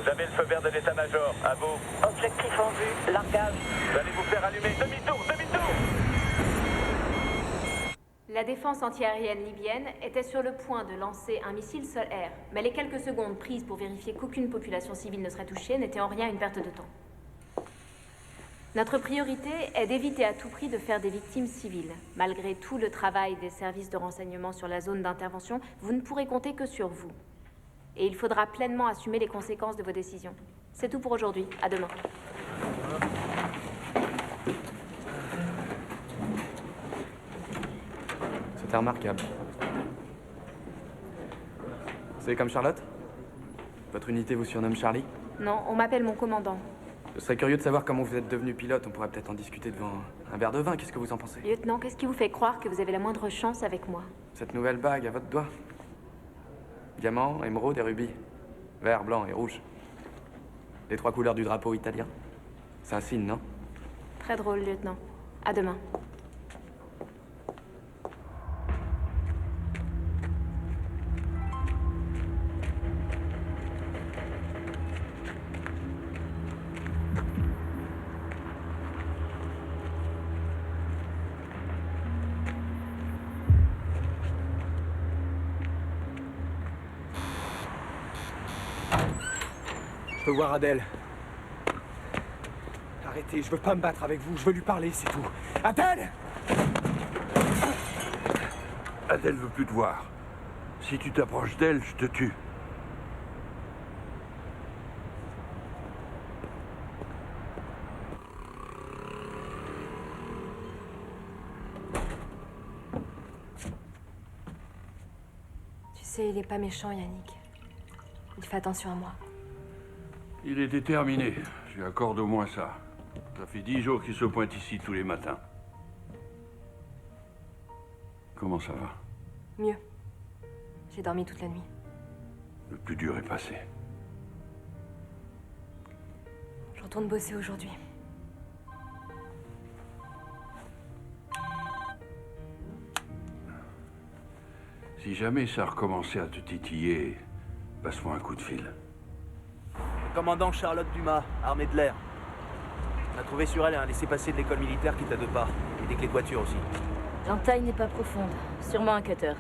Vous avez le feu vert de l'état-major. À vous. Objectif en vue, largage. Vous allez vous faire allumer. Demi-tour, demi-tour. La défense antiaérienne libyenne était sur le point de lancer un missile sol-air, mais les quelques secondes prises pour vérifier qu'aucune population civile ne serait touchée n'étaient en rien une perte de temps. Notre priorité est d'éviter à tout prix de faire des victimes civiles. Malgré tout le travail des services de renseignement sur la zone d'intervention, vous ne pourrez compter que sur vous. Et il faudra pleinement assumer les conséquences de vos décisions. C'est tout pour aujourd'hui. À demain. C'était remarquable. Vous savez comme Charlotte? Votre unité vous surnomme Charlie? Non, on m'appelle mon commandant. Je serais curieux de savoir comment vous êtes devenu pilote. On pourrait peut-être en discuter devant un verre de vin. Qu'est-ce que vous en pensez? Lieutenant, qu'est-ce qui vous fait croire que vous avez la moindre chance avec moi? Cette nouvelle bague à votre doigt. Diamant, émeraude et rubis. Vert, blanc et rouge. Les 3 couleurs du drapeau italien. C'est un signe, non? Très drôle, lieutenant. À demain. Je veux voir Adèle. Arrêtez, je veux pas me battre avec vous, je veux lui parler, c'est tout. Adèle! Adèle veut plus te voir. Si tu t'approches d'elle, je te tue. Tu sais, il est pas méchant, Yannick. Il fait attention à moi. Il est déterminé. Je lui accorde au moins ça. Ça fait 10 jours qu'il se pointe ici tous les matins. Comment ça va? Mieux. J'ai dormi toute la nuit. Le plus dur est passé. Je retourne bosser aujourd'hui. Si jamais ça recommençait à te titiller, passe-moi un coup de fil. Commandant Charlotte Dumas, armée de l'air. On a trouvé sur elle un laissez-passer de l'école militaire qui est à 2 pas. Et des clés de voiture aussi. L'entaille n'est pas profonde. Sûrement un cutter.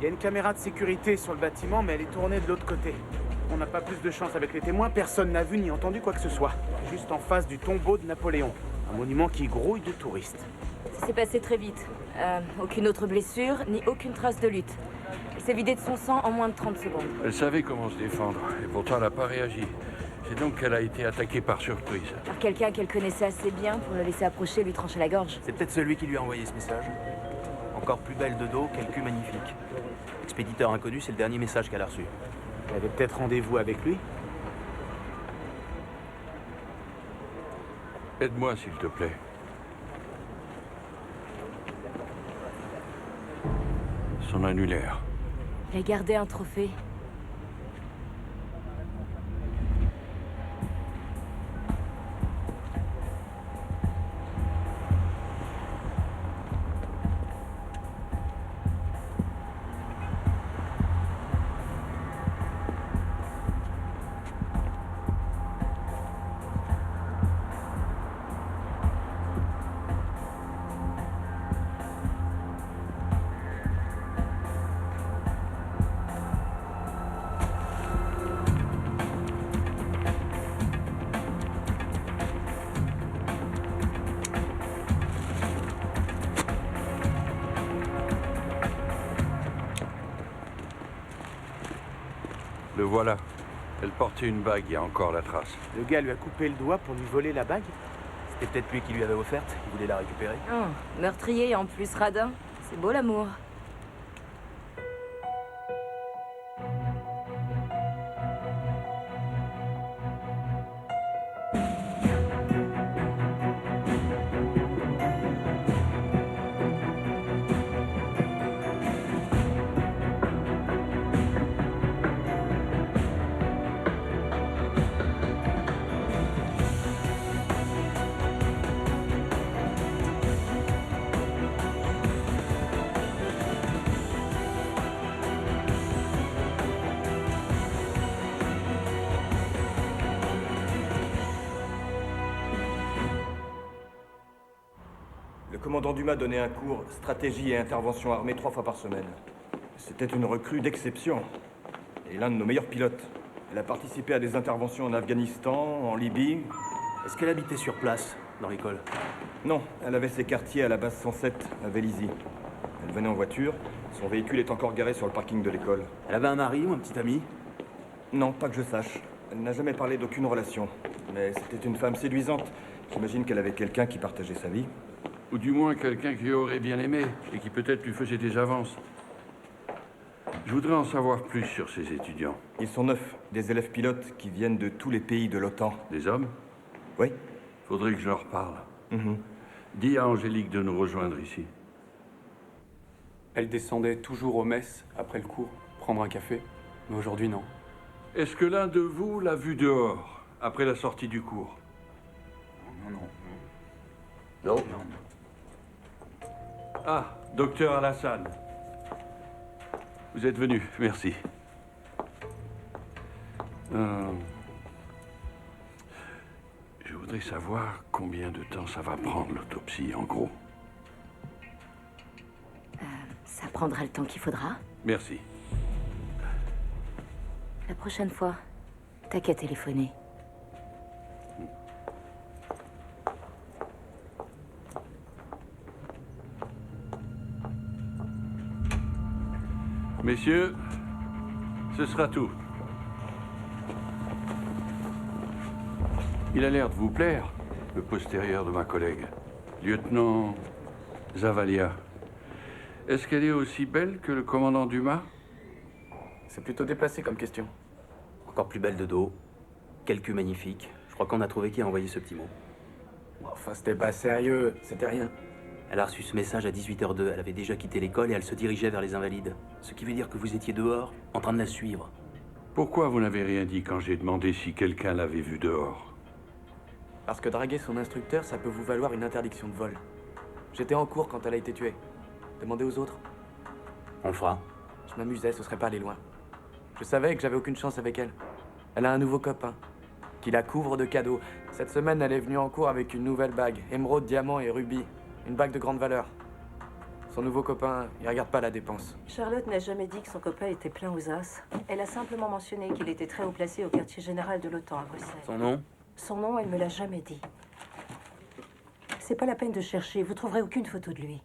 Il y a une caméra de sécurité sur le bâtiment, mais elle est tournée de l'autre côté. On n'a pas plus de chance avec les témoins, personne n'a vu ni entendu quoi que ce soit. Juste en face du tombeau de Napoléon. Un monument qui grouille de touristes. Ça s'est passé très vite. Aucune autre blessure, ni aucune trace de lutte. Elle s'est vidée de son sang en moins de 30 secondes. Elle savait comment se défendre, et pourtant elle n'a pas réagi. C'est donc qu'elle a été attaquée par surprise. Par quelqu'un qu'elle connaissait assez bien pour le laisser approcher et lui trancher la gorge. C'est peut-être celui qui lui a envoyé ce message. Encore plus belle de dos, quel cul magnifique. Expéditeur inconnu, c'est le dernier message qu'elle a reçu. Elle avait peut-être rendez-vous avec lui. Aide-moi, s'il te plaît. Son annulaire. Elle a gardé un trophée. Le voilà. Elle portait une bague, il y a encore la trace. Le gars lui a coupé le doigt pour lui voler la bague. C'était peut-être lui qui lui avait offerte, il voulait la récupérer. Oh, meurtrier et en plus radin. C'est beau l'amour. commandant Dumas donnait un cours stratégie et intervention armée 3 fois par semaine. C'était une recrue d'exception. Et l'un de nos meilleurs pilotes. Elle a participé à des interventions en Afghanistan, en Libye. Est-ce qu'elle habitait sur place, dans l'école? Non, elle avait ses quartiers à la base 107, à Vélizy. Elle venait en voiture. Son véhicule est encore garé sur le parking de l'école. Elle avait un mari ou un petit ami? Non, pas que je sache. Elle n'a jamais parlé d'aucune relation. Mais c'était une femme séduisante. J'imagine qu'elle avait quelqu'un qui partageait sa vie. Ou du moins quelqu'un qui aurait bien aimé et qui peut-être lui faisait des avances. Je voudrais en savoir plus sur ces étudiants. Ils sont 9, des élèves pilotes qui viennent de tous les pays de l'OTAN. Des hommes? Oui. Faudrait que je leur parle. Mhm. Dis à Angélique de nous rejoindre ici. Elle descendait toujours aux messes après le cours, prendre un café, mais aujourd'hui non. Est-ce que l'un de vous l'a vue dehors, après la sortie du cours? Non. Ah, docteur Alassane. Vous êtes venu, merci. Je voudrais savoir combien de temps ça va prendre l'autopsie, en gros. Ça prendra le temps qu'il faudra. Merci. La prochaine fois, t'as qu'à téléphoner. Messieurs, ce sera tout. Il a l'air de vous plaire, le postérieur de ma collègue. Lieutenant Zavalia. Est-ce qu'elle est aussi belle que le commandant Dumas? C'est plutôt déplacé comme question. Encore plus belle de dos. Quel cul magnifique. Je crois qu'on a trouvé qui a envoyé ce petit mot. Enfin, c'était pas sérieux, c'était rien. Elle a reçu ce message à 18h02. Elle avait déjà quitté l'école et elle se dirigeait vers les Invalides. Ce qui veut dire que vous étiez dehors, en train de la suivre. Pourquoi vous n'avez rien dit quand j'ai demandé si quelqu'un l'avait vue dehors? Parce que draguer son instructeur, ça peut vous valoir une interdiction de vol. J'étais en cours quand elle a été tuée. Demandez aux autres. On le fera. Je m'amusais, ce serait pas aller loin. Je savais que j'avais aucune chance avec elle. Elle a un nouveau copain, qui la couvre de cadeaux. Cette semaine, elle est venue en cours avec une nouvelle bague. Émeraude, diamant et rubis. Une bague de grande valeur. Son nouveau copain, il regarde pas la dépense. Charlotte n'a jamais dit que son copain était plein aux as. Elle a simplement mentionné qu'il était très haut placé au quartier général de l'OTAN à Bruxelles. Son nom? Son nom, elle me l'a jamais dit. C'est pas la peine de chercher, vous trouverez aucune photo de lui.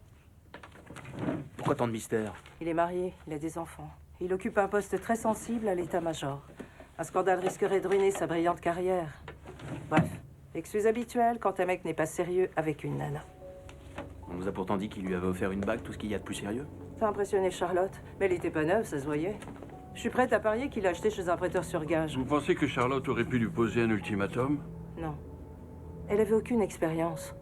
Pourquoi tant de mystère? Il est marié, il a des enfants. Il occupe un poste très sensible à l'état-major. Un scandale risquerait de ruiner sa brillante carrière. Bref, excuse habituelle quand un mec n'est pas sérieux avec une nana. On nous a pourtant dit qu'il lui avait offert une bague, tout ce qu'il y a de plus sérieux. Ça a impressionné Charlotte, mais elle était pas neuve, ça se voyait. Je suis prête à parier qu'il l'a acheté chez un prêteur sur gage. Vous pensez que Charlotte aurait pu lui poser un ultimatum? Non. Elle avait aucune expérience.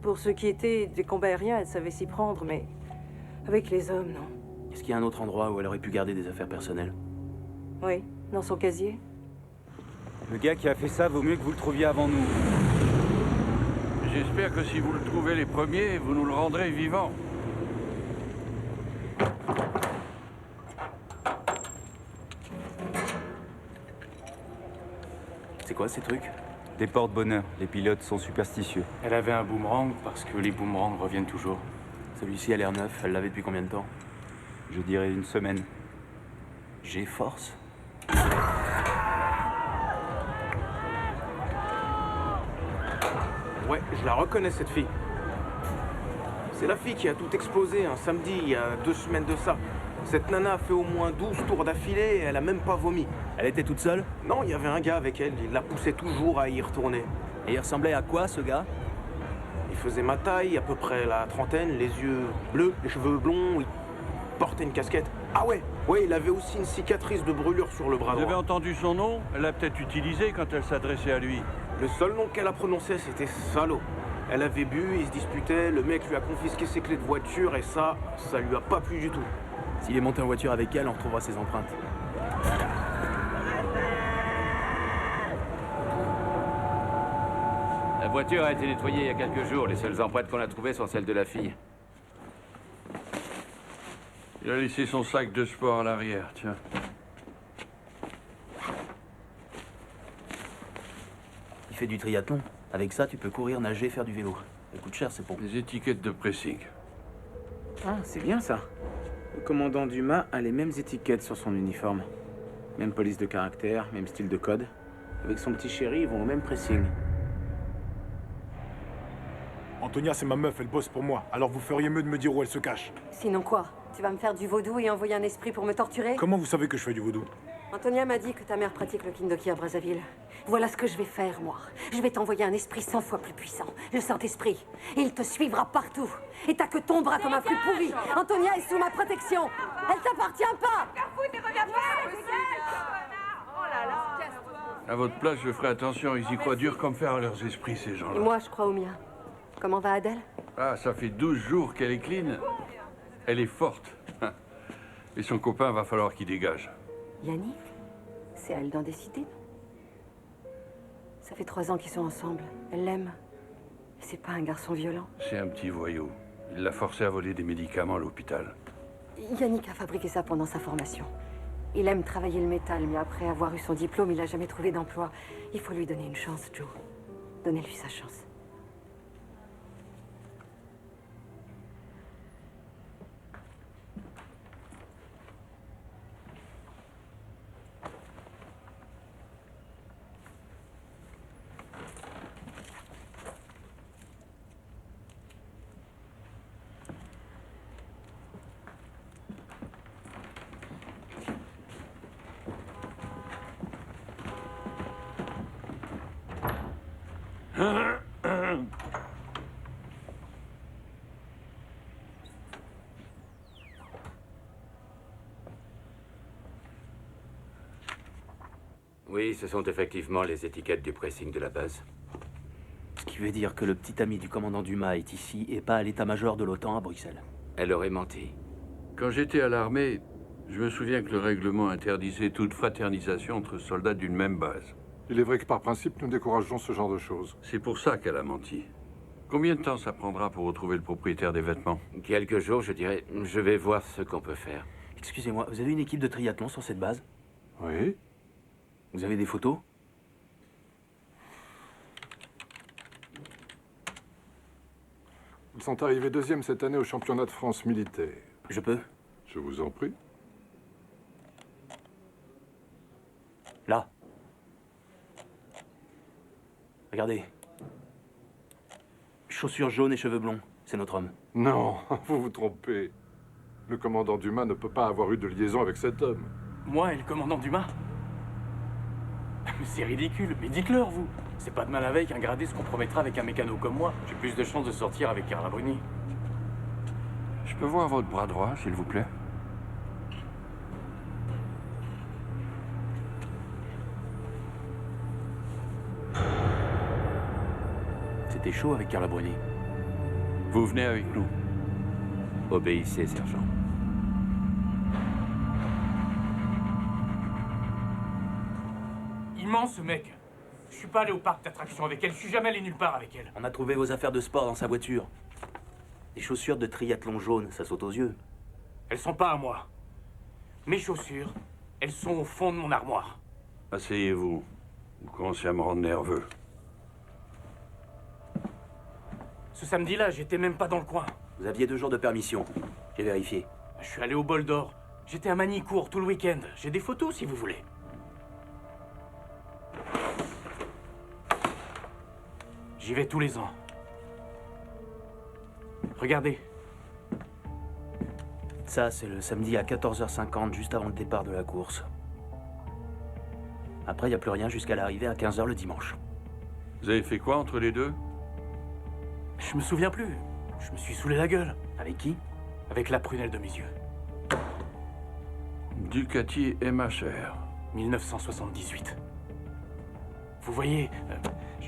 Pour ce qui était des combats aériens, elle savait s'y prendre, mais avec les hommes, non. Est-ce qu'il y a un autre endroit où elle aurait pu garder des affaires personnelles? Oui, dans son casier. Le gars qui a fait ça vaut mieux que vous le trouviez avant nous. J'espère que si vous le trouvez les premiers, vous nous le rendrez vivant. C'est quoi ces trucs? Des porte-bonheur. Les pilotes sont superstitieux. Elle avait un boomerang parce que les boomerangs reviennent toujours. Celui-ci a l'air neuf. Elle l'avait depuis combien de temps? Je dirais une semaine. G-Force? Ouais, je la reconnais cette fille. C'est la fille qui a tout explosé un samedi, il y a 2 semaines de ça. Cette nana a fait au moins 12 tours d'affilée et elle a même pas vomi. Elle était toute seule? Non, il y avait un gars avec elle, il la poussait toujours à y retourner. Et il ressemblait à quoi, ce gars? Il faisait ma taille, à peu près la trentaine, les yeux bleus, les cheveux blonds, il portait une casquette. Ah ouais, il avait aussi une cicatrice de brûlure sur le bras Vous avez droit. entendu son nom? Elle l'a peut-être utilisé quand elle s'adressait à lui. Le seul nom qu'elle a prononcé, c'était salaud. Elle avait bu, ils se disputaient, le mec lui a confisqué ses clés de voiture et ça lui a pas plu du tout. S'il est monté en voiture avec elle, on retrouvera ses empreintes. La voiture a été nettoyée il y a quelques jours. Les seules empreintes qu'on a trouvées sont celles de la fille. Il a laissé son sac de sport à l'arrière, tiens. Il fait du triathlon. Avec ça, tu peux courir, nager, faire du vélo. Ça coûte cher, c'est bon. Les étiquettes de pressing. Ah, c'est bien ça. Le commandant Dumas a les mêmes étiquettes sur son uniforme. Même police de caractère, même style de code. Avec son petit chéri, ils vont au même pressing. Antonia, c'est ma meuf, elle bosse pour moi. Alors vous feriez mieux de me dire où elle se cache. Sinon quoi? Tu vas me faire du vaudou et envoyer un esprit pour me torturer? Comment vous savez que je fais du vaudou? Antonia m'a dit que ta mère pratique le kindoki à Brazzaville. Voilà ce que je vais faire, moi. Je vais t'envoyer un esprit 100 fois plus puissant, le Saint-Esprit. Il te suivra partout. Et t'as que ton bras comme un flux pourri. Antonia est sous ma protection. Elle t'appartient pas. À votre place, je ferai attention. Ils y croient dur comme fer à leurs esprits, ces Et gens-là. moi, je crois au mien. Comment va Adèle? Ah, ça fait 12 jours qu'elle est clean. Elle est forte. Et son copain, va falloir qu'il dégage. Yannick? C'est à elle d'en décider, non? Ça fait 3 ans qu'ils sont ensemble. Elle l'aime. Et c'est pas un garçon violent. C'est un petit voyou. Il l'a forcé à voler des médicaments à l'hôpital. Yannick a fabriqué ça pendant sa formation. Il aime travailler le métal, mais après avoir eu son diplôme, il n'a jamais trouvé d'emploi. Il faut lui donner une chance, Joe. Donnez-lui sa chance. Oui, ce sont effectivement les étiquettes du pressing de la base. Ce qui veut dire que le petit ami du commandant Dumas est ici et pas à l'état-major de l'OTAN à Bruxelles. Elle aurait menti. Quand j'étais à l'armée, je me souviens que le règlement interdisait toute fraternisation entre soldats d'une même base. Il est vrai que par principe, nous décourageons ce genre de choses. C'est pour ça qu'elle a menti. Combien de temps ça prendra pour retrouver le propriétaire des vêtements? Quelques jours, je dirais. Je vais voir ce qu'on peut faire. Excusez-moi, vous avez une équipe de triathlon sur cette base? Oui. Vous avez des photos? Ils sont arrivés 2e cette année au championnat de France militaire. Je peux? Je vous en prie. Là. Regardez. Chaussures jaunes et cheveux blonds. C'est notre homme. Non, vous vous trompez. Le commandant Dumas ne peut pas avoir eu de liaison avec cet homme. Moi et le commandant Dumas? Mais c'est ridicule, mais dites-leur, vous. C'est pas demain la veille qu'un gradé se compromettra avec un mécano comme moi. J'ai plus de chances de sortir avec Carla Bruni. Je peux voir votre bras droit, s'il vous plaît? C'était chaud avec Carla Bruni. Vous venez avec nous. Obéissez, sergent. Immense, ce mec. Je suis pas allé au parc d'attractions avec elle, je suis jamais allé nulle part avec elle. On a trouvé vos affaires de sport dans sa voiture. Des chaussures de triathlon jaunes, ça saute aux yeux. Elles sont pas à moi. Mes chaussures, elles sont au fond de mon armoire. Asseyez-vous. Vous commencez à me rendre nerveux. Ce samedi-là, j'étais même pas dans le coin. Vous aviez 2 jours de permission. J'ai vérifié. Je suis allé au bol d'or. J'étais à Manicourt tout le week-end. J'ai des photos si vous voulez. J'y vais tous les ans. Regardez. Ça, c'est le samedi à 14h50, juste avant le départ de la course. Après, il n'y a plus rien jusqu'à l'arrivée à 15h le dimanche. Vous avez fait quoi entre les deux? Je me souviens plus. Je me suis saoulé la gueule. Avec qui? Avec la prunelle de mes yeux. Ducati MHR. 1978. Vous voyez,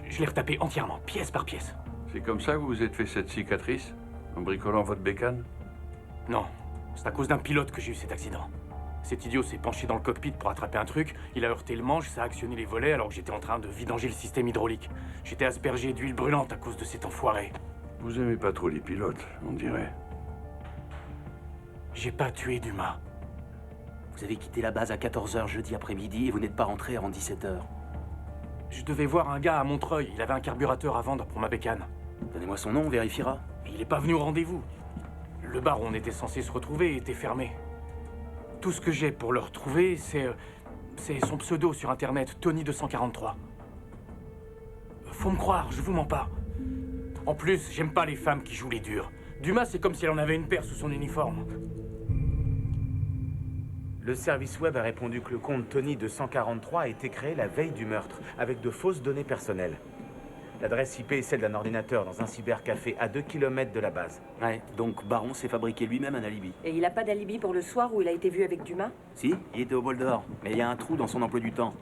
je l'ai retapé entièrement, pièce par pièce. C'est comme ça que vous vous êtes fait cette cicatrice? En bricolant votre bécane? Non, c'est à cause d'un pilote que j'ai eu cet accident. Cet idiot s'est penché dans le cockpit pour attraper un truc, il a heurté le manche, ça a actionné les volets alors que j'étais en train de vidanger le système hydraulique. J'étais aspergé d'huile brûlante à cause de cet enfoiré. Vous aimez pas trop les pilotes, on dirait. J'ai pas tué Dumas. Vous avez quitté la base à 14h jeudi après-midi et vous n'êtes pas rentré avant 17h. Je devais voir un gars à Montreuil, il avait un carburateur à vendre pour ma bécane. Donnez-moi son nom, on vérifiera. Mais il est pas venu au rendez-vous. Le bar où on était censé se retrouver était fermé. Tout ce que j'ai pour le retrouver, c'est son pseudo sur Internet, Tony243. Faut me croire, je vous mens pas. En plus, j'aime pas les femmes qui jouent les dures. Dumas, c'est comme si elle en avait une paire sous son uniforme. Le service web a répondu que le compte Tony243 a été créé la veille du meurtre, avec de fausses données personnelles. L'adresse IP est celle d'un ordinateur dans un cybercafé à 2 km de la base. Ouais, donc Baron s'est fabriqué lui-même un alibi. Et il a pas d'alibi pour le soir où il a été vu avec Dumas? Si, il était au bol d'or, mais il y a un trou dans son emploi du temps.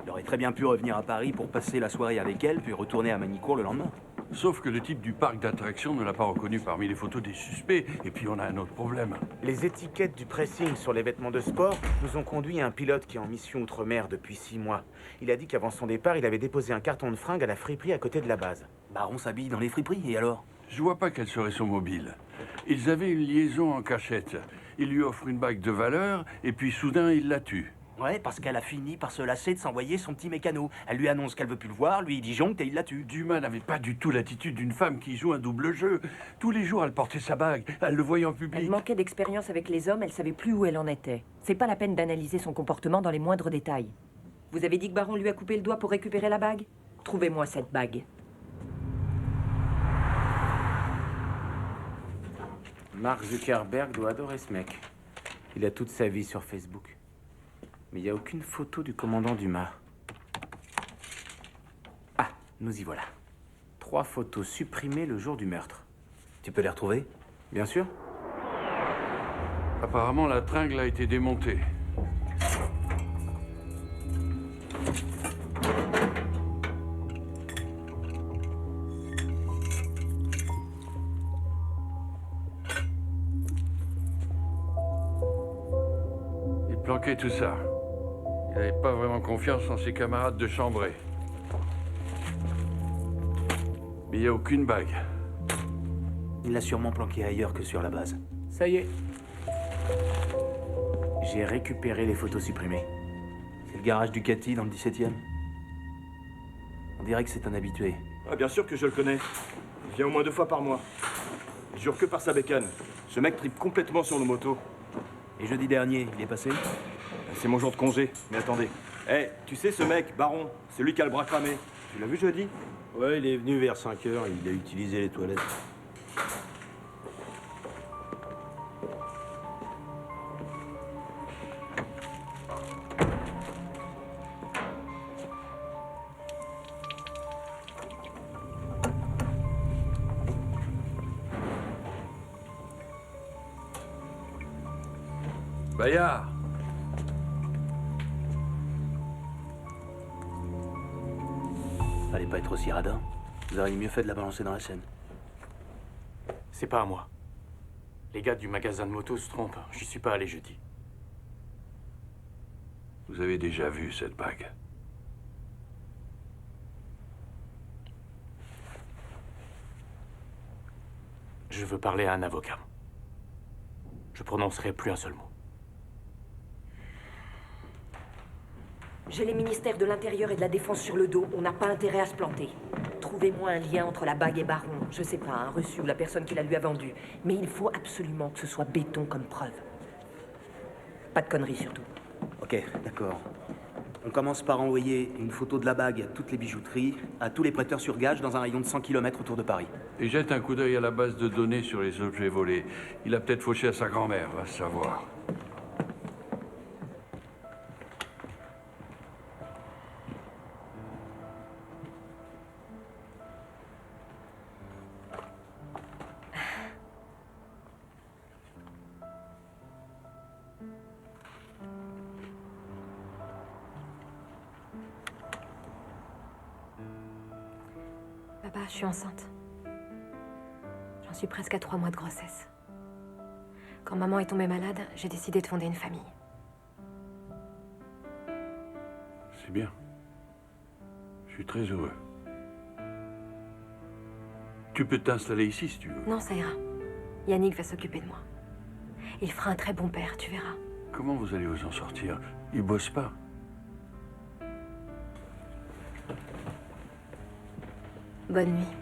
Il aurait très bien pu revenir à Paris pour passer la soirée avec elle, puis retourner à Manicourt le lendemain. Sauf que le type du parc d'attractions ne l'a pas reconnu parmi les photos des suspects. Et puis on a un autre problème. Les étiquettes du pressing sur les vêtements de sport nous ont conduit à un pilote qui est en mission outre-mer depuis 6 mois. Il a dit qu'avant son départ, il avait déposé un carton de fringues à la friperie à côté de la base. Baron s'habille dans les friperies, et alors? Je vois pas quel serait son mobile. Ils avaient une liaison en cachette. Il lui offre une bague de valeur, et puis soudain, il la tue. Ouais, parce qu'elle a fini par se lasser de s'envoyer son petit mécano. Elle lui annonce qu'elle veut plus le voir, lui il disjoncte et il la tue. Dumas n'avait pas du tout l'attitude d'une femme qui joue un double jeu. Tous les jours, elle portait sa bague, elle le voyait en public. Elle manquait d'expérience avec les hommes, elle savait plus où elle en était. C'est pas la peine d'analyser son comportement dans les moindres détails. Vous avez dit que Baron lui a coupé le doigt pour récupérer la bague? Trouvez-moi cette bague. Mark Zuckerberg doit adorer ce mec. Il a toute sa vie sur Facebook. Mais il n'y a aucune photo du commandant Dumas. Ah, nous y voilà. 3 photos supprimées le jour du meurtre. Tu peux les retrouver? Bien sûr. Apparemment, la tringle a été démontée. Il planquait tout ça. Il n'avait pas vraiment confiance en ses camarades de chambrée. Mais il n'y a aucune bague. Il l'a sûrement planqué ailleurs que sur la base. Ça y est. J'ai récupéré les photos supprimées. C'est le garage du Cathy dans le 17e. On dirait que c'est un habitué. Ah, bien sûr que je le connais. Il vient au moins 2 fois par mois. Il jure que par sa bécane. Ce mec tripe complètement sur nos motos. Et jeudi dernier, il est passé? C'est mon jour de congé, mais attendez. Eh, tu sais ce mec, Baron, c'est lui qui a le bras cramé. Tu l'as vu jeudi? Ouais, il est venu vers 5 heures, il a utilisé les toilettes. Bayard! Fallait pas être aussi radin. Vous auriez mieux fait de la balancer dans la Seine. C'est pas à moi. Les gars du magasin de moto se trompent. J'y suis pas allé jeudi. Vous avez déjà vu cette bague? Je veux parler à un avocat. Je prononcerai plus un seul mot. J'ai les ministères de l'Intérieur et de la Défense sur le dos. On n'a pas intérêt à se planter. Trouvez-moi un lien entre la bague et Baron. Je sais pas, un reçu ou la personne qui la lui a vendue. Mais il faut absolument que ce soit béton comme preuve. Pas de conneries surtout. Ok, d'accord. On commence par envoyer une photo de la bague à toutes les bijouteries, à tous les prêteurs sur gage dans un rayon de 100 km autour de Paris. Et jette un coup d'œil à la base de données sur les objets volés. Il a peut-être fauché à sa grand-mère, va savoir. Papa, je suis enceinte. J'en suis presque à 3 mois de grossesse. Quand maman est tombée malade, j'ai décidé de fonder une famille. C'est bien. Je suis très heureux. Tu peux t'installer ici si tu veux. Non, ça ira. Yannick va s'occuper de moi. Il fera un très bon père, tu verras. Comment vous allez vous en sortir? Il bosse pas. Bonne nuit.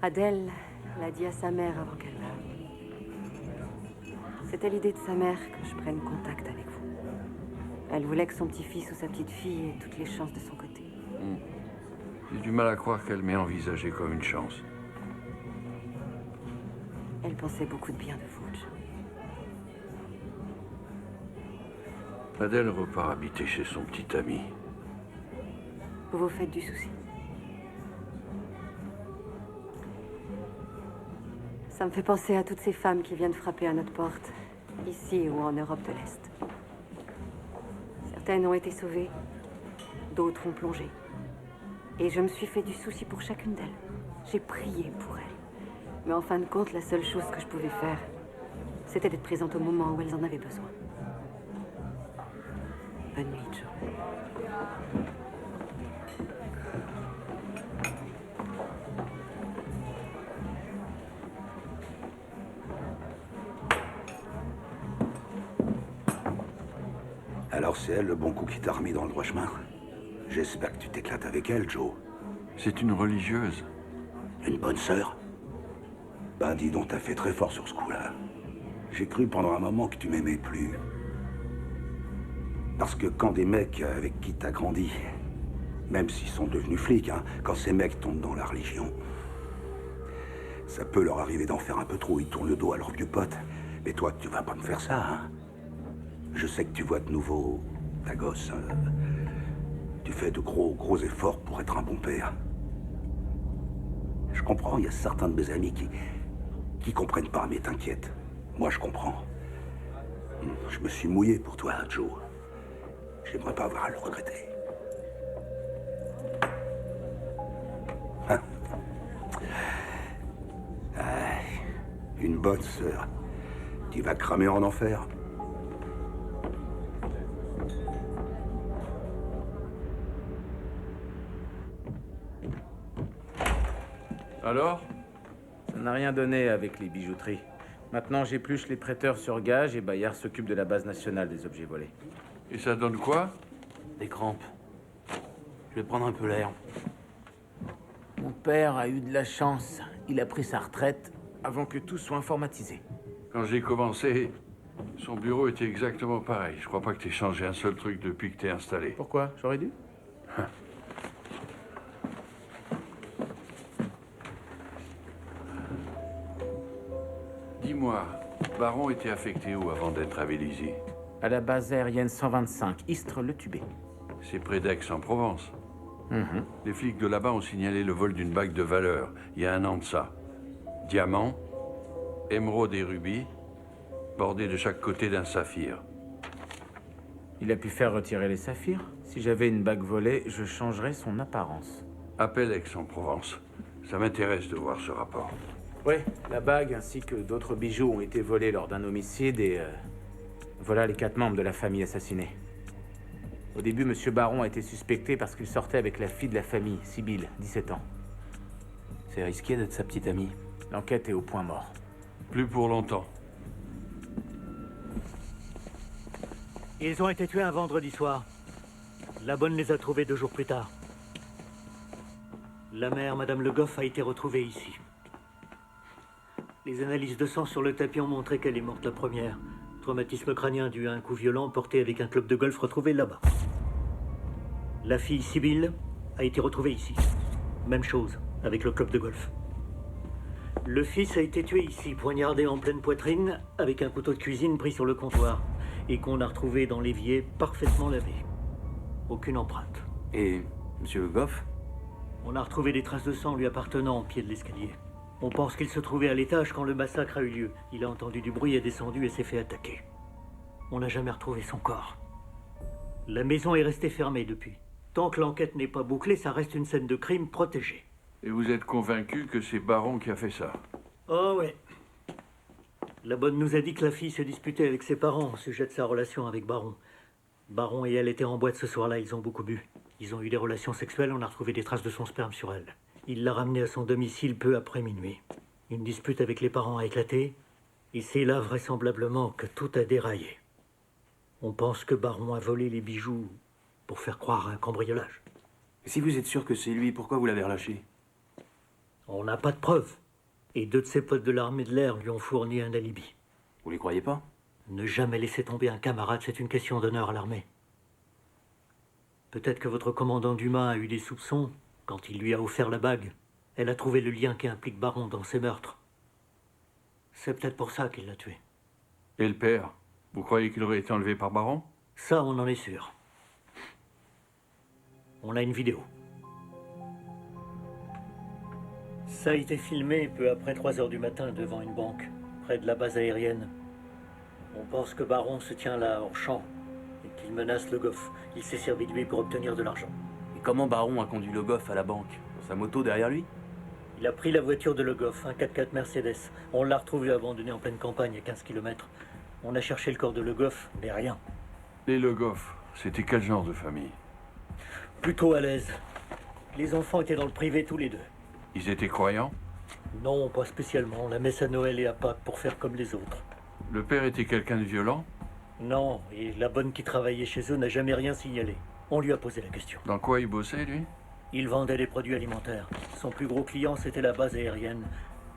Adèle l'a dit à sa mère avant qu'elle meure. C'était l'idée de sa mère que je prenne contact avec vous. Elle voulait que son petit-fils ou sa petite-fille ait toutes les chances de son côté. J'ai du mal à croire qu'elle m'ait envisagé comme une chance. Elle pensait beaucoup de bien de vous, Joe. Adèle repart habiter chez son petit ami. Vous vous faites du souci. Ça me fait penser à toutes ces femmes qui viennent frapper à notre porte, ici ou en Europe de l'Est. Certaines ont été sauvées, d'autres ont plongé. Et je me suis fait du souci pour chacune d'elles. J'ai prié pour elles. Mais en fin de compte, la seule chose que je pouvais faire, c'était d'être présente au moment où elles en avaient besoin. Bonne nuit, Joe. Alors c'est elle le bon coup qui t'a remis dans le droit chemin. J'espère que tu t'éclates avec elle, Joe. C'est une religieuse. Une bonne sœur? Ben dis donc, t'as fait très fort sur ce coup-là. J'ai cru pendant un moment que tu m'aimais plus. Parce que quand des mecs avec qui t'as grandi, même s'ils sont devenus flics, hein, quand ces mecs tombent dans la religion, ça peut leur arriver d'en faire un peu trop, ils tournent le dos à leurs vieux potes. Mais toi, tu vas pas me faire ça, hein? Je sais que tu vois de nouveau ta gosse. Tu fais de gros efforts pour être un bon père. Je comprends, il y a certains de mes amis qui comprennent pas, mais t'inquiète. Moi, je comprends. Je me suis mouillé pour toi, Joe. J'aimerais pas avoir à le regretter. Hein? Une bonne sœur. Tu vas cramer en enfer. Alors? Ça n'a rien donné avec les bijouteries. Maintenant, j'épluche les prêteurs sur gage et Bayard s'occupe de la base nationale des objets volés. Et ça donne quoi? Des crampes. Je vais prendre un peu l'air. Mon père a eu de la chance. Il a pris sa retraite avant que tout soit informatisé. Quand j'ai commencé, son bureau était exactement pareil. Je crois pas que t'aies changé un seul truc depuis que t'es installé. Pourquoi? J'aurais dû? Dis-moi, Baron était affecté où avant d'être à Vélizy? À la base aérienne 125, Istres-le-Tubé. C'est près d'Aix-en-Provence. Les flics de là-bas ont signalé le vol d'une bague de valeur, il y a 1 an de ça. Diamant, émeraude et rubis, bordés de chaque côté d'un saphir. Il a pu faire retirer les saphirs. Si j'avais une bague volée, je changerais son apparence. Appelle Aix-en-Provence. Ça m'intéresse de voir ce rapport. Oui, la bague ainsi que d'autres bijoux ont été volés lors d'un homicide et... voilà les 4 membres de la famille assassinés. Au début, Monsieur Baron a été suspecté parce qu'il sortait avec la fille de la famille, Sibylle, 17 ans. C'est risqué d'être sa petite amie. L'enquête est au point mort. Plus pour longtemps. Ils ont été tués un vendredi soir. La bonne les a trouvés 2 jours plus tard. La mère, Madame Le Goff, a été retrouvée ici. Les analyses de sang sur le tapis ont montré qu'elle est morte la première. Traumatisme crânien dû à un coup violent porté avec un club de golf retrouvé là-bas. La fille, Sibylle, a été retrouvée ici. Même chose, avec le club de golf. Le fils a été tué ici, poignardé en pleine poitrine, avec un couteau de cuisine pris sur le comptoir, et qu'on a retrouvé dans l'évier parfaitement lavé. Aucune empreinte. Et Monsieur Goff? On a retrouvé des traces de sang lui appartenant au pied de l'escalier. On pense qu'il se trouvait à l'étage quand le massacre a eu lieu. Il a entendu du bruit, est descendu et s'est fait attaquer. On n'a jamais retrouvé son corps. La maison est restée fermée depuis. Tant que l'enquête n'est pas bouclée, ça reste une scène de crime protégée. Et vous êtes convaincu que c'est Baron qui a fait ça? Oh ouais. La bonne nous a dit que la fille se disputait avec ses parents au sujet de sa relation avec Baron. Baron et elle étaient en boîte ce soir-là, ils ont beaucoup bu. Ils ont eu des relations sexuelles, on a retrouvé des traces de son sperme sur elle. Il l'a ramenée à son domicile peu après minuit. Une dispute avec les parents a éclaté, et c'est là vraisemblablement que tout a déraillé. On pense que Baron a volé les bijoux pour faire croire à un cambriolage. Si vous êtes sûr que c'est lui, pourquoi vous l'avez relâché? On n'a pas de preuves. Et 2 de ses potes de l'armée de l'air lui ont fourni un alibi. Vous les croyez pas? Ne jamais laisser tomber un camarade, c'est une question d'honneur à l'armée. Peut-être que votre commandant Dumas a eu des soupçons quand il lui a offert la bague. Elle a trouvé le lien qui implique Baron dans ses meurtres. C'est peut-être pour ça qu'il l'a tué. Et le père? Vous croyez qu'il aurait été enlevé par Baron? Ça, on en est sûr. On a une vidéo. Ça a été filmé peu après 3 heures du matin devant une banque, près de la base aérienne. On pense que Baron se tient là, hors champ, et qu'il menace Le Goff. Il s'est servi de lui pour obtenir de l'argent. Et comment Baron a conduit Le Goff à la banque? Dans sa moto derrière lui? Il a pris la voiture de Le Goff, un 4x4 Mercedes. On l'a retrouvé abandonné en pleine campagne à 15 km. On a cherché le corps de Le Goff, mais rien. Les Le Goff, c'était quel genre de famille? Plutôt à l'aise. Les enfants étaient dans le privé tous les deux. Ils étaient croyants? Non, pas spécialement. La messe à Noël et à Pâques pour faire comme les autres. Le père était quelqu'un de violent? Non, et la bonne qui travaillait chez eux n'a jamais rien signalé. On lui a posé la question. Dans quoi il bossait, lui? Il vendait des produits alimentaires. Son plus gros client, c'était la base aérienne.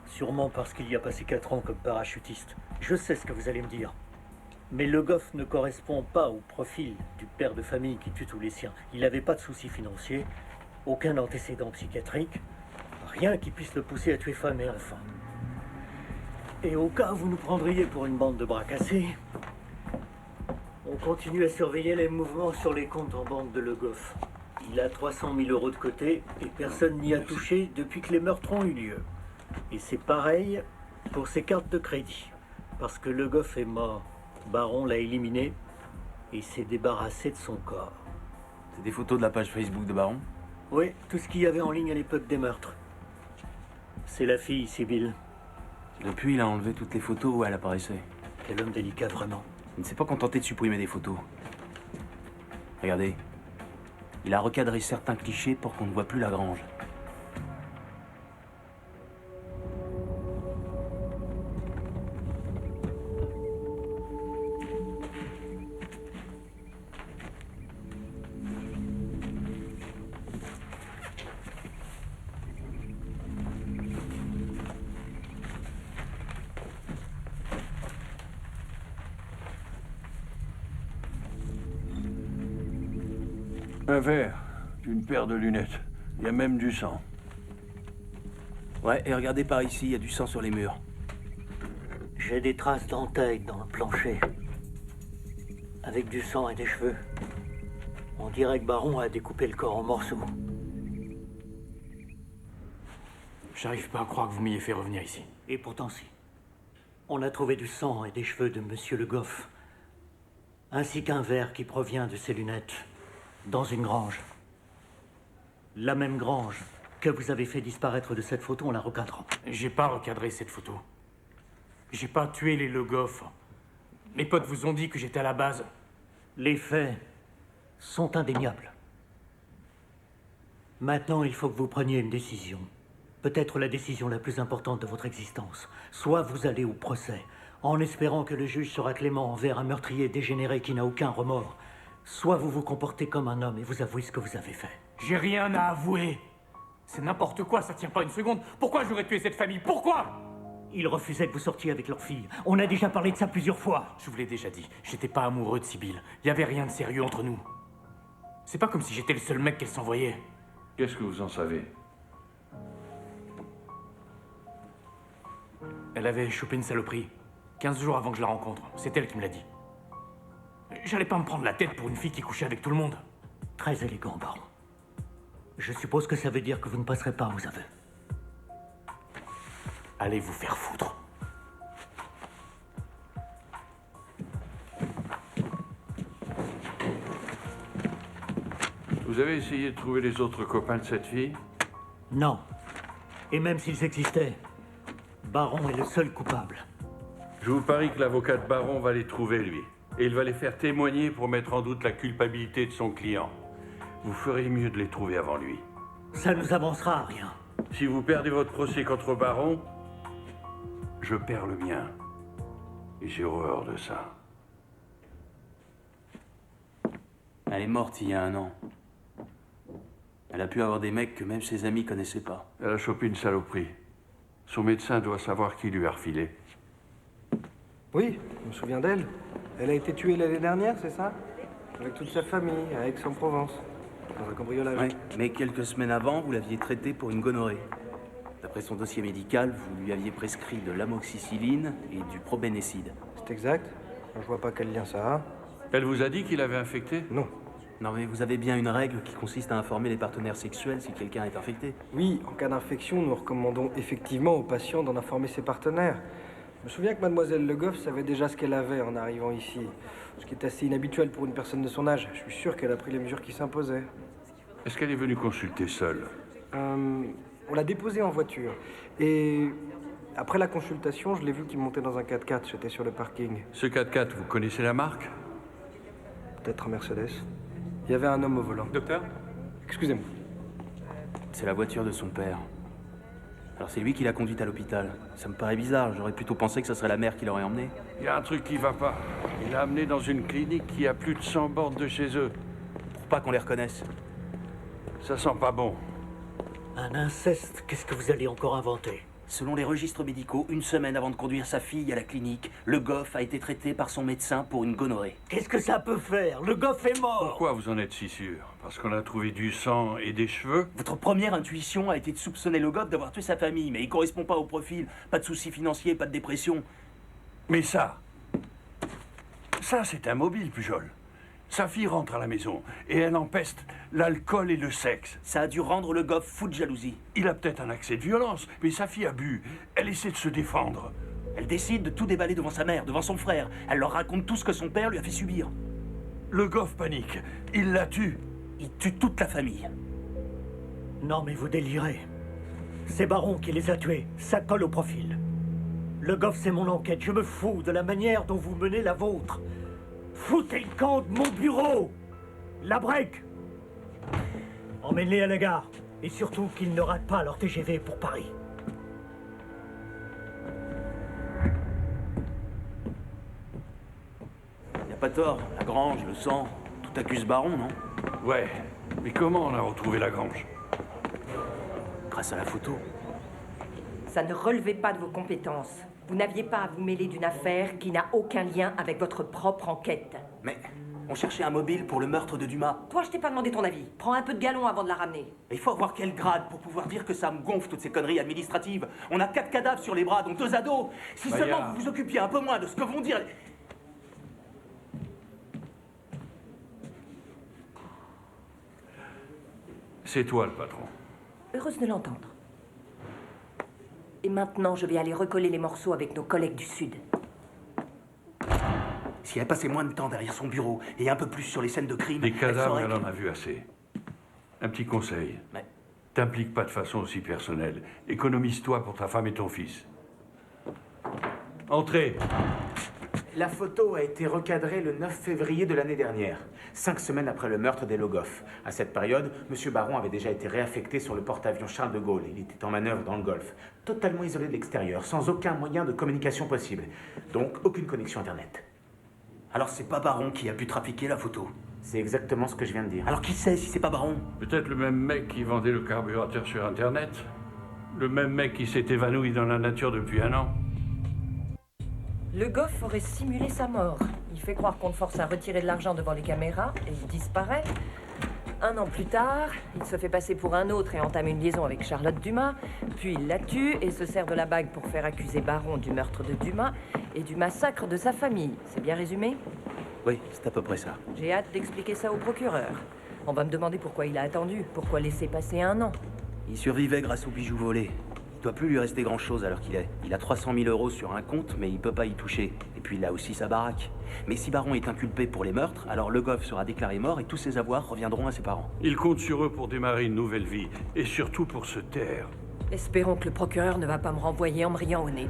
Sûrement parce qu'il y a passé 4 ans comme parachutiste. Je sais ce que vous allez me dire. Mais Le Goff ne correspond pas au profil du père de famille qui tue tous les siens. Il n'avait pas de soucis financiers, aucun antécédent psychiatrique, rien qui puisse le pousser à tuer femme et enfants. Et au cas où vous nous prendriez pour une bande de bras cassés, on continue à surveiller les mouvements sur les comptes en banque de Le Goff. Il a 300 000 euros de côté et personne n'y a touché depuis que les meurtres ont eu lieu. Et c'est pareil pour ses cartes de crédit. Parce que Le Goff est mort, Baron l'a éliminé et s'est débarrassé de son corps. C'est des photos de la page Facebook de Baron? Oui, tout ce qu'il y avait en ligne à l'époque des meurtres. C'est la fille, Sibylle. Depuis, il a enlevé toutes les photos où elle apparaissait. Quel homme délicat, vraiment. Il ne s'est pas contenté de supprimer des photos. Regardez. Il a recadré certains clichés pour qu'on ne voit plus la grange. Un verre, une paire de lunettes. Il y a même du sang. Ouais, et regardez par ici, il y a du sang sur les murs. J'ai des traces d'entailles dans le plancher. Avec du sang et des cheveux. On dirait que Baron a découpé le corps en morceaux. J'arrive pas à croire que vous m'ayez fait revenir ici. Et pourtant si. On a trouvé du sang et des cheveux de Monsieur Le Goff. Ainsi qu'un verre qui provient de ses lunettes. Dans une grange. La même grange que vous avez fait disparaître de cette photo en la recadrant. J'ai pas recadré cette photo. J'ai pas tué les Le Goff. Mes potes vous ont dit que j'étais à la base. Les faits sont indéniables. Maintenant, il faut que vous preniez une décision. Peut-être la décision la plus importante de votre existence. Soit vous allez au procès, en espérant que le juge sera clément envers un meurtrier dégénéré qui n'a aucun remords. Soit vous vous comportez comme un homme et vous avouez ce que vous avez fait. J'ai rien à avouer. C'est n'importe quoi, ça tient pas une seconde. Pourquoi j'aurais tué cette famille? Pourquoi? Ils refusaient que vous sortiez avec leur fille. On a déjà parlé de ça plusieurs fois. Je vous l'ai déjà dit, j'étais pas amoureux de Sibylle. Il y avait rien de sérieux entre nous. C'est pas comme si j'étais le seul mec qu'elle s'envoyait. Qu'est-ce que vous en savez? Elle avait chopé une saloperie. 15 jours avant que je la rencontre. C'est elle qui me l'a dit. J'allais pas me prendre la tête pour une fille qui couchait avec tout le monde. Très élégant, Baron. Je suppose que ça veut dire que vous ne passerez pas aux aveux. Allez vous faire foutre. Vous avez essayé de trouver les autres copains de cette fille? Non. Et même s'ils existaient, Baron est le seul coupable. Je vous parie que l'avocat de Baron va les trouver, lui. Et il va les faire témoigner pour mettre en doute la culpabilité de son client. Vous ferez mieux de les trouver avant lui. Ça nous avancera à rien. Si vous perdez votre procès contre Baron, je perds le mien. Et j'ai horreur de ça. Elle est morte il y a 1 an. Elle a pu avoir des mecs que même ses amis connaissaient pas. Elle a chopé une saloperie. Son médecin doit savoir qui lui a refilé. Oui, je me souviens d'elle. Elle a été tuée l'année dernière, c'est ça? Avec toute sa famille, à Aix-en-Provence. Dans un cambriolage. Ouais, mais quelques semaines avant, vous l'aviez traitée pour une gonorrhée. D'après son dossier médical, vous lui aviez prescrit de l'amoxicilline et du probénécide. C'est exact. Je vois pas quel lien ça a. Elle vous a dit qu'il avait infecté? Non. Non, mais vous avez bien une règle qui consiste à informer les partenaires sexuels si quelqu'un est infecté. Oui, en cas d'infection, nous recommandons effectivement aux patients d'en informer ses partenaires. Je me souviens que mademoiselle Le Goff savait déjà ce qu'elle avait en arrivant ici. Ce qui est assez inhabituel pour une personne de son âge. Je suis sûr qu'elle a pris les mesures qui s'imposaient. Est-ce qu'elle est venue consulter seule? On l'a déposée en voiture. Et après la consultation, je l'ai vu qu'il montait dans un 4x4. J'étais sur le parking. Ce 4x4, vous connaissez la marque? Peut-être un Mercedes. Il y avait un homme au volant. Docteur? Excusez-moi. C'est la voiture de son père. Alors c'est lui qui l'a conduite à l'hôpital. Ça me paraît bizarre, j'aurais plutôt pensé que ça serait la mère qui l'aurait emmenée. Il y a un truc qui va pas. Il l'a amené dans une clinique qui a plus de 100 bornes de chez eux. Pour pas qu'on les reconnaisse. Ça sent pas bon. Un inceste, qu'est-ce que vous allez encore inventer? Selon les registres médicaux, une semaine avant de conduire sa fille à la clinique, Le Goff a été traité par son médecin pour une gonorrhée. Qu'est-ce que ça peut faire? Le Goff est mort! Pourquoi vous en êtes si sûr? Parce qu'on a trouvé du sang et des cheveux? Votre première intuition a été de soupçonner Le Goff d'avoir tué sa famille, mais il correspond pas au profil. Pas de soucis financiers, pas de dépression. Mais ça c'est un mobile, Pujol. Sa fille rentre à la maison et elle empeste l'alcool et le sexe. Ça a dû rendre Le Goff fou de jalousie. Il a peut-être un accès de violence, mais sa fille a bu. Elle essaie de se défendre. Elle décide de tout déballer devant sa mère, devant son frère. Elle leur raconte tout ce que son père lui a fait subir. Le Goff panique. Il la tue. Il tue toute la famille. Non mais vous délirez. C'est Baron qui les a tués. Ça colle au profil. Le Goff, c'est mon enquête. Je me fous de la manière dont vous menez la vôtre. Foutez le camp de mon bureau! La break! Emmène-les à la gare. Et surtout qu'ils ne ratent pas leur TGV pour Paris. Y a pas tort. La grange, le sang, tout accuse Baron, non? Ouais. Mais comment on a retrouvé la grange? Grâce à la photo. Ça ne relevait pas de vos compétences. Vous n'aviez pas à vous mêler d'une affaire qui n'a aucun lien avec votre propre enquête. Mais on cherchait un mobile pour le meurtre de Dumas. Toi, je t'ai pas demandé ton avis. Prends un peu de galon avant de la ramener. Il faut avoir quel grade pour pouvoir dire que ça me gonfle toutes ces conneries administratives. On a 4 cadavres sur les bras, dont 2 ados. Si seulement vous vous occupiez un peu moins de ce que vont dire... C'est toi le patron. Heureuse de l'entendre. Et maintenant, je vais aller recoller les morceaux avec nos collègues du Sud. Si elle passait moins de temps derrière son bureau et un peu plus sur les scènes de crime... Des cadavres, elle elle en a vu assez. Un petit conseil. T'implique pas de façon aussi personnelle. Économise-toi pour ta femme et ton fils. Entrez. La photo a été recadrée le 9 février de l'année dernière, 5 semaines après le meurtre des Le Goff. À cette période, M. Baron avait déjà été réaffecté sur le porte-avions Charles de Gaulle. Il était en manœuvre dans le Golfe, totalement isolé de l'extérieur, sans aucun moyen de communication possible. Donc, aucune connexion Internet. Alors c'est pas Baron qui a pu trafiquer la photo? C'est exactement ce que je viens de dire. Alors qui sait si c'est pas Baron? Peut-être le même mec qui vendait le carburateur sur Internet. Le même mec qui s'est évanoui dans la nature depuis 1 an. Le Goff aurait simulé sa mort. Il fait croire qu'on le force à retirer de l'argent devant les caméras et il disparaît. 1 an plus tard, il se fait passer pour un autre et entame une liaison avec Charlotte Dumas. Puis il la tue et se sert de la bague pour faire accuser Baron du meurtre de Dumas et du massacre de sa famille. C'est bien résumé? Oui, c'est à peu près ça. J'ai hâte d'expliquer ça au procureur. On va me demander pourquoi il a attendu, pourquoi laisser passer 1 an. Il survivait grâce aux bijoux volés. Il doit plus lui rester grand-chose à l'heure qu'il est. Il a 300 000 € sur un compte, mais il peut pas y toucher. Et puis il a aussi sa baraque. Mais si Baron est inculpé pour les meurtres, alors Le Goff sera déclaré mort et tous ses avoirs reviendront à ses parents. Il compte sur eux pour démarrer une nouvelle vie, et surtout pour se taire. Espérons que le procureur ne va pas me renvoyer en me riant au nez.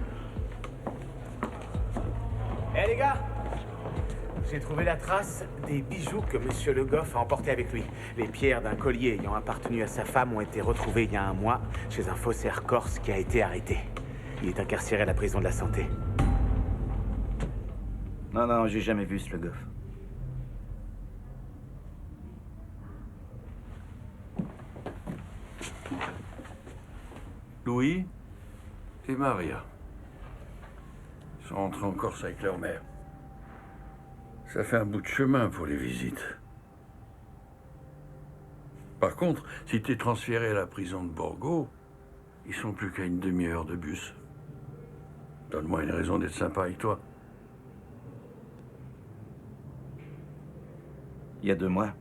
Eh les gars, j'ai trouvé la trace des bijoux que M. Le Goff a emportés avec lui. Les pierres d'un collier ayant appartenu à sa femme ont été retrouvées il y a 1 mois chez un faussaire corse qui a été arrêté. Il est incarcéré à la prison de la Santé. Non, j'ai jamais vu ce Le Goff. Louis et Maria. Ils sont rentrés en Corse avec leur mère. Ça fait un bout de chemin pour les visites. Par contre, si t'es transféré à la prison de Borgo, ils sont plus qu'à une demi-heure de bus. Donne-moi une raison d'être sympa avec toi. Il y a 2 mois,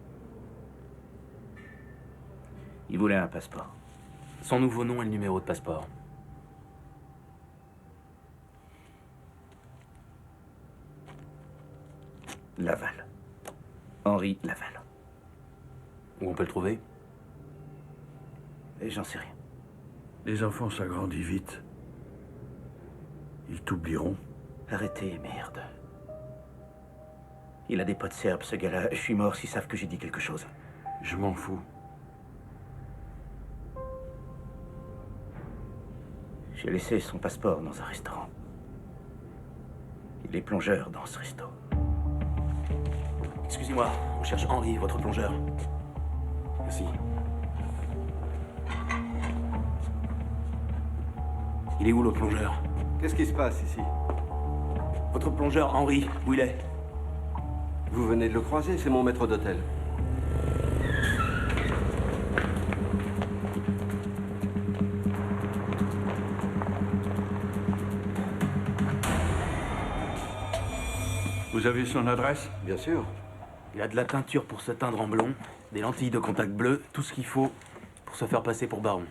il voulait un passeport. Son nouveau nom et le numéro de passeport. Laval. Henri Laval. Où on peut le trouver? Et j'en sais rien. Les enfants s'agrandissent vite. Ils t'oublieront. Arrêtez, merde. Il a des potes serbes, ce gars-là. Je suis mort s'ils savent que j'ai dit quelque chose. Je m'en fous. J'ai laissé son passeport dans un restaurant. Il est plongeur dans ce resto. Excusez-moi, on cherche Henri, votre plongeur. Merci. Il est où, le plongeur? Qu'est-ce qui se passe ici? Votre plongeur, Henri, où il est? Vous venez de le croiser, c'est mon maître d'hôtel. Vous avez son adresse? Bien sûr. Il a de la teinture pour se teindre en blond, des lentilles de contact bleu, tout ce qu'il faut pour se faire passer pour baron.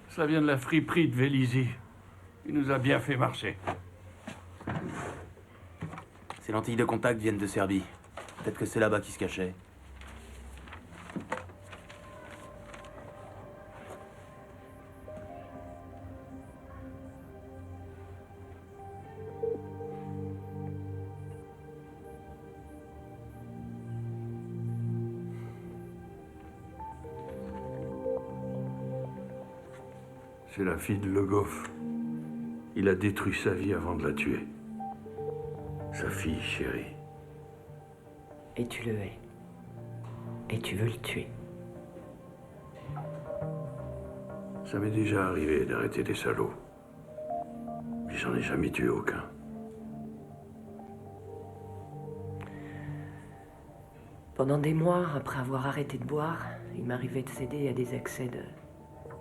Ça vient de la friperie de Vélizy. Il nous a bien fait marcher. Ces lentilles de contact viennent de Serbie. Peut-être que c'est là-bas qu'il se cachait. C'est la fille de Le Goff. Il a détruit sa vie avant de la tuer. Sa fille chérie. Et tu le hais. Et tu veux le tuer. Ça m'est déjà arrivé d'arrêter des salauds. Mais j'en ai jamais tué aucun. Pendant des mois, après avoir arrêté de boire, il m'arrivait de céder à des accès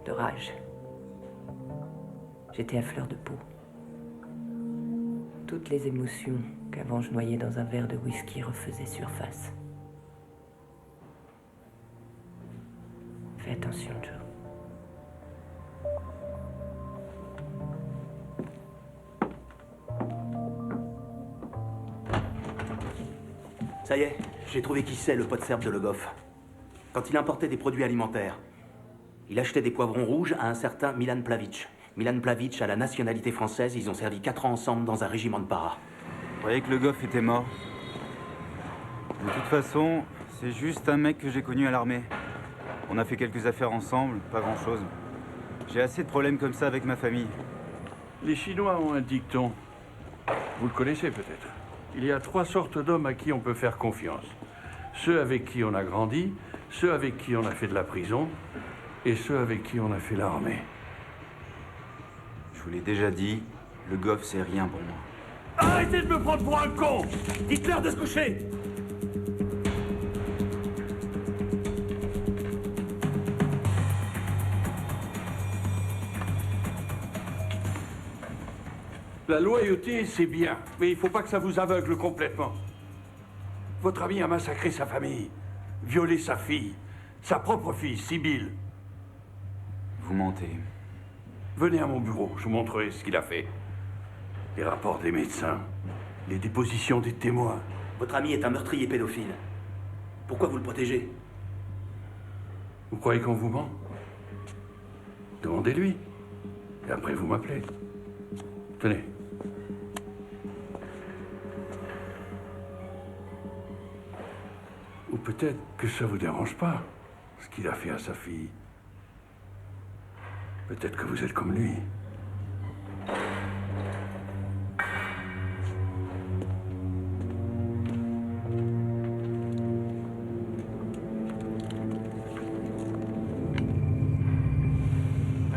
de rage. J'étais à fleur de peau. Toutes les émotions qu'avant je noyais dans un verre de whisky refaisaient surface. Fais attention, Joe. Ça y est, j'ai trouvé qui c'est, le pote serbe de Le Goff. Quand il importait des produits alimentaires, il achetait des poivrons rouges à un certain Milan Plavic. Milan Plavic a la nationalité française, ils ont servi 4 ans ensemble dans un régiment de para. Vous croyez que Le Goff était mort? De toute façon, c'est juste un mec que j'ai connu à l'armée. On a fait quelques affaires ensemble, pas grand-chose. J'ai assez de problèmes comme ça avec ma famille. Les Chinois ont un dicton. Vous le connaissez peut-être. Il y a 3 sortes d'hommes à qui on peut faire confiance. Ceux avec qui on a grandi, ceux avec qui on a fait de la prison, et ceux avec qui on a fait l'armée. Je vous l'ai déjà dit, Le Goff, c'est rien pour moi. Arrêtez de me prendre pour un con! Dites-leur de se coucher! La loyauté, c'est bien, mais il faut pas que ça vous aveugle complètement. Votre ami a massacré sa famille, violé sa fille, sa propre fille, Sibylle. Vous mentez. Venez à mon bureau, je vous montrerai ce qu'il a fait. Les rapports des médecins, les dépositions des témoins. Votre ami est un meurtrier pédophile. Pourquoi vous le protégez? Vous croyez qu'on vous ment? Demandez-lui. Et après, vous m'appelez. Tenez. Ou peut-être que ça vous dérange pas, ce qu'il a fait à sa fille. Peut-être que vous êtes comme lui.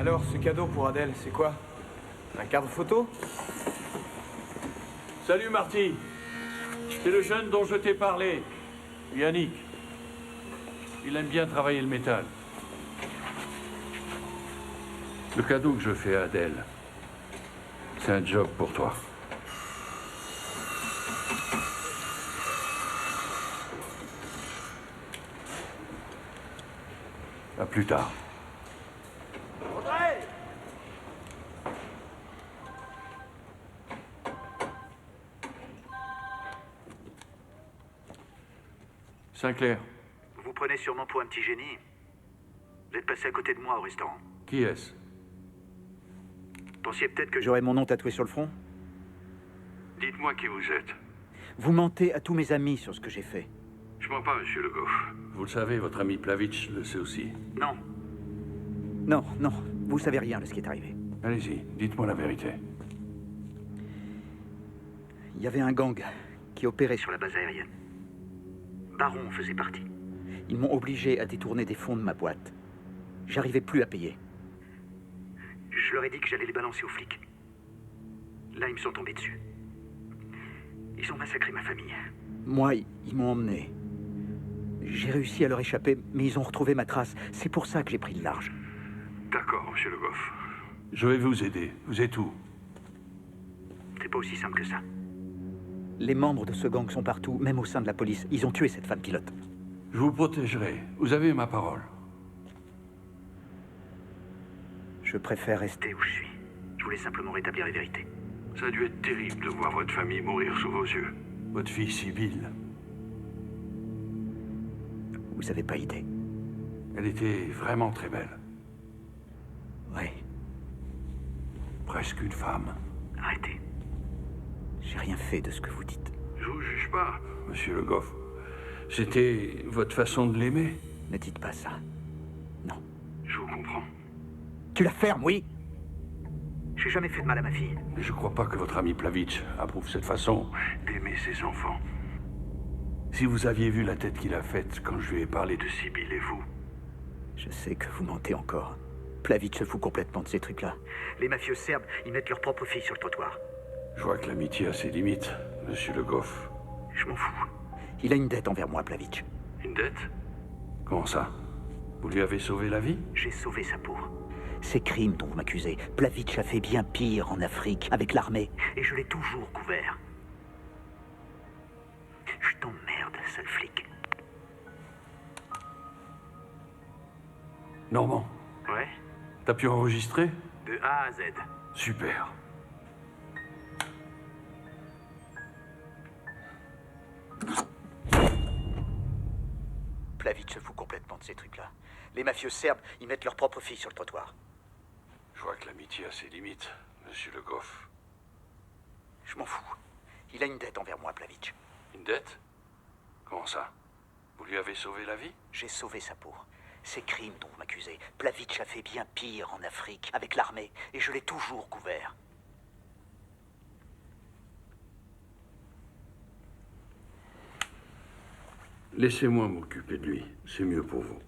Alors, ce cadeau pour Adèle, c'est quoi? Un cadre photo? Salut Marty. C'est le jeune dont je t'ai parlé. Yannick. Il aime bien travailler le métal. Le cadeau que je fais à Adèle, c'est un job pour toi. À plus tard. Sinclair, Vous vous prenez sûrement pour un petit génie. Vous êtes passé à côté de moi au restaurant. qui est-ce? Pensiez peut-être que j'aurais mon nom tatoué sur le front? Dites-moi qui vous êtes. Vous mentez à tous mes amis sur ce que j'ai fait. Je mens pas, monsieur Le Goff. Vous le savez, votre ami Plavitch le sait aussi. Non. Non, non. Vous savez rien de ce qui est arrivé. Allez-y, dites-moi la vérité. Il y avait un gang qui opérait sur la base aérienne. Baron en faisait partie. Ils m'ont obligé à détourner des fonds de ma boîte. J'arrivais plus à payer. Je leur ai dit que j'allais les balancer aux flics. Là, ils me sont tombés dessus. Ils ont massacré ma famille. Moi, ils m'ont emmené. J'ai réussi à leur échapper, mais ils ont retrouvé ma trace. C'est pour ça que j'ai pris le large. D'accord, monsieur Le Goff. Je vais vous aider. Vous êtes où? C'est pas aussi simple que ça. Les membres de ce gang sont partout, même au sein de la police. Ils ont tué cette femme pilote. Je vous protégerai. Vous avez ma parole. Je préfère rester où je suis. Je voulais simplement rétablir la vérité. Ça a dû être terrible de voir votre famille mourir sous vos yeux. Votre fille Sibylle. Vous avez pas idée. Elle était vraiment très belle. Oui. Presque une femme. Arrêtez. J'ai rien fait de ce que vous dites. Je vous juge pas, monsieur Le Goff. C'était votre façon de l'aimer. Ne dites pas ça. Non. Je vous comprends. Tu la fermes, oui? J'ai jamais fait de mal à ma fille. Mais je crois pas que votre ami Plavitch approuve cette façon d'aimer ses enfants. Si vous aviez vu la tête qu'il a faite quand je lui ai parlé de Sibylle et vous. Je sais que vous mentez encore. Plavitch se fout complètement de ces trucs-là. Les mafieux serbes, ils mettent leur propre fille sur le trottoir. Je vois que l'amitié a ses limites, monsieur Le Goff. Je m'en fous. Il a une dette envers moi, Plavitch. Une dette? Comment ça? Vous lui avez sauvé la vie? J'ai sauvé sa peau. Ces crimes dont vous m'accusez, Plavitch a fait bien pire en Afrique, avec l'armée. Et je l'ai toujours couvert. Je t'emmerde, sale flic. Normand, Ouais? t'as pu enregistrer? De A à Z. Super. Plavitch se fout complètement de ces trucs-là. Les mafieux serbes, ils mettent leur propre fille sur le trottoir. Je vois que l'amitié a ses limites, monsieur Le Goff. Je m'en fous. Il a une dette envers moi, Plavitch. Une dette? Comment ça? Vous lui avez sauvé la vie? J'ai sauvé sa peau. Ces crimes dont vous m'accusez, Plavitch a fait bien pire en Afrique, avec l'armée, et je l'ai toujours couvert. Laissez-moi m'occuper de lui, c'est mieux pour vous.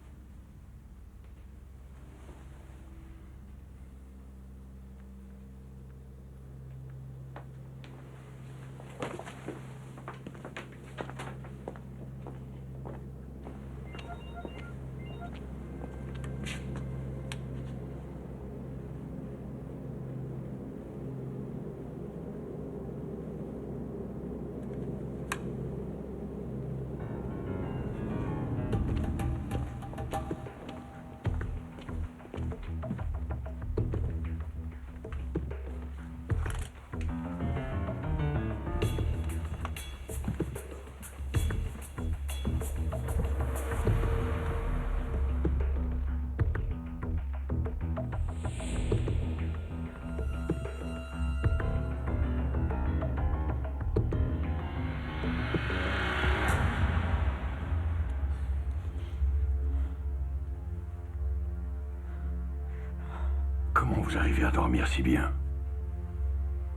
Comment vous arrivez à dormir si bien?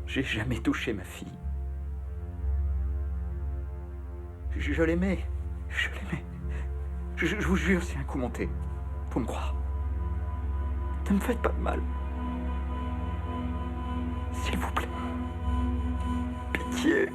J'ai jamais touché ma fille. Je l'aimais. Je l'aimais. Je vous jure, c'est un coup monté. Faut me croire. Ne me faites pas de mal. S'il vous plaît. Pitié.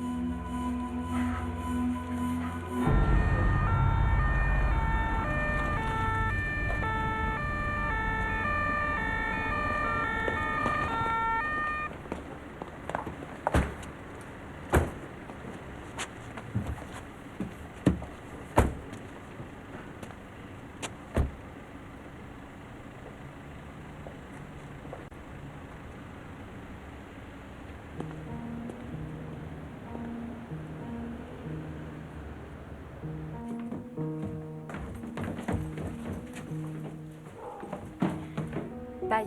Bye.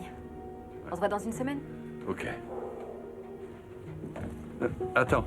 On se voit dans une semaine? Ok. Attends.